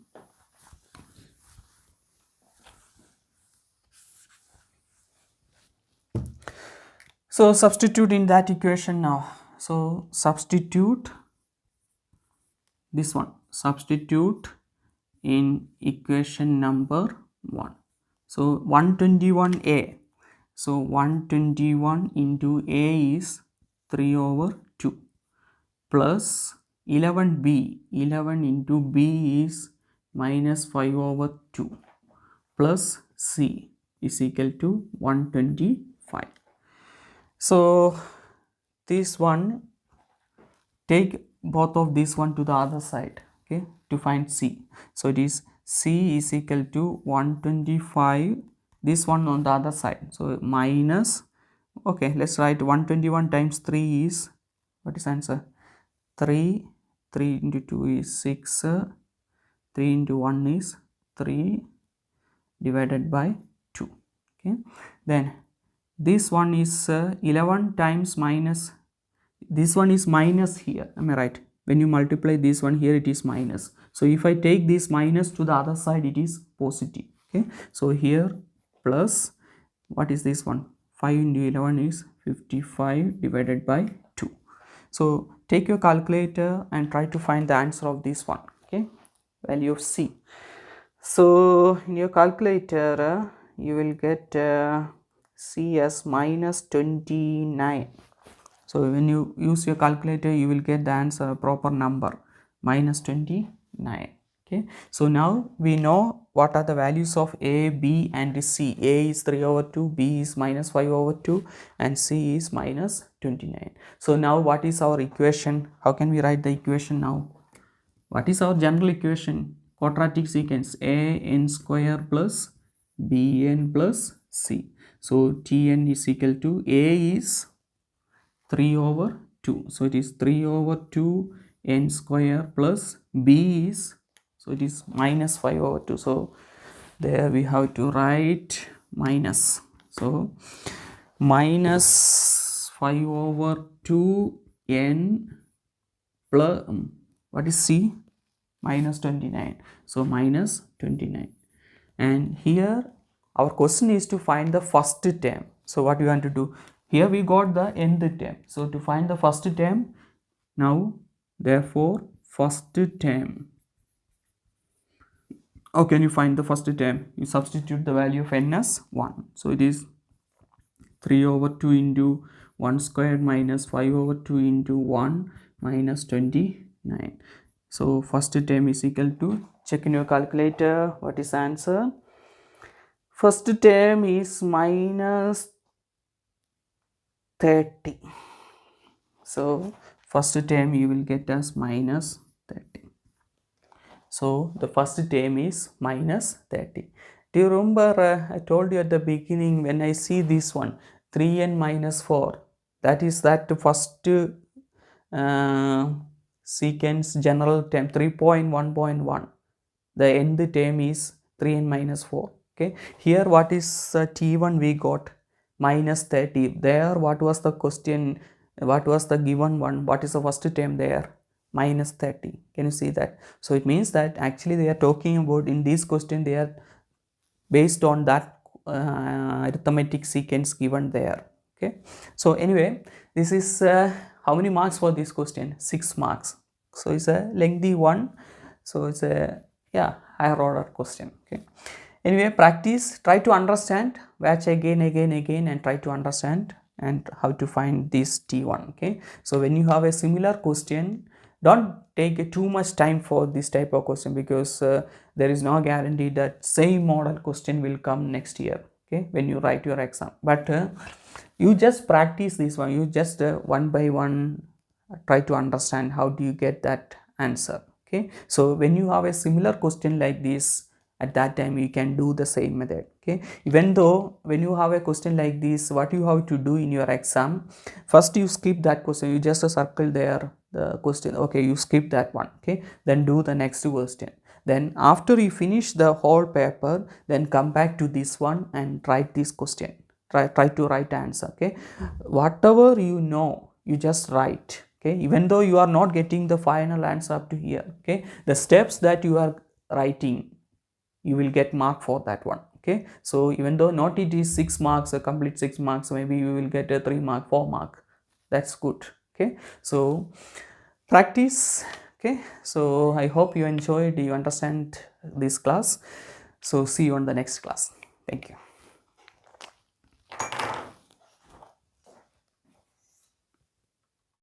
so substitute in that equation now. So substitute this one, substitute in equation number 1. So 121a, so 121 into a is 3 over 2 plus 11b, 11 into b is minus 5 over 2 plus c is equal to 125. So this one, take both of this one to the other side. Okay, to find c. So it is c is equal to 125, this one on the other side, so minus, okay, let's write 121 times 3 is, what is answer? 3 into 2 is 6, 3 into 1 is 3 divided by 2. Okay, then this one is 11 times minus, this one is minus here, am I right? When you multiply this one here, it is minus. So if I take this minus to the other side, it is positive. Okay, so here plus, what is this one? 5 into 11 is 55 divided by 2. So take your calculator and try to find the answer of this one. Okay, value of c. So in your calculator, you will get c as minus 29. So when you use your calculator, you will get the answer, a proper number, minus 29. Okay, so now we know what are the values of a, b and c. A is 3 over 2, b is minus 5 over 2 and c is minus 29. So now what is our equation? How can we write the equation now? What is our general equation? Quadratic secants, a n square plus b n plus c. So Tn is equal to, a is 3 over 2, so it is 3 over 2 n square plus b is, so it is minus 5 over 2. So there we have to write minus, so minus 5 over 2 n plus, what is c? Minus 29. So minus 29. And here our question is to find the first term. So what we want to do? Here we got the nth term. So to find the first term, now therefore first term How can you find the first term? You substitute the value of n as 1. So it is 3 over 2 into 1 squared minus 5 over 2 into 1 minus 29. So first term is equal to, check in your calculator, what is the answer? First term is minus 30. So first term you will get as minus 30. So the first term is minus 30. Do you remember I told you at the beginning, when I see this one 3n minus 4, that is that first secants general term 3.1.1, the nth term is 3n minus 4. Okay, here what is t1 we got minus 30. There what was the question, what was the given one, what is the first term there? Minus 30. Can you see that? So it means that actually they are talking about, in this question they are based on that arithmetic sequence given there. Okay, so anyway, this is how many marks for this question? 6 marks. So it's a lengthy one, so it's a, yeah, higher order question. Okay, anyway, practice, try to understand, watch again and try to understand and how to find this t1. Okay, so when you have a similar question, don't take too much time for this type of question, because there is no guarantee that same model question will come next year, okay, when you write your exam. But you just practice this one, you just one by one try to understand how do you get that answer. Okay, so when you have a similar question like this, at that time you can do the same method. Okay, even though when you have a question like this, what you have to do in your exam, first you skip that question, you just circle there the question, okay, you skip that one. Okay, then do the next question, then after you finish the whole paper, then come back to this one and write this question, try to write answer. Okay, whatever you know you just write. Okay, even though you are not getting the final answer up to here, okay, the steps that you are writing, you will get mark for that one. Okay, so even though not it is 6 marks, a complete 6 marks, maybe you will get a 3 mark, 4 mark, that's good. Okay, so practice. Okay, so I hope you enjoyed, you understand this class. So see you on the next class. Thank you.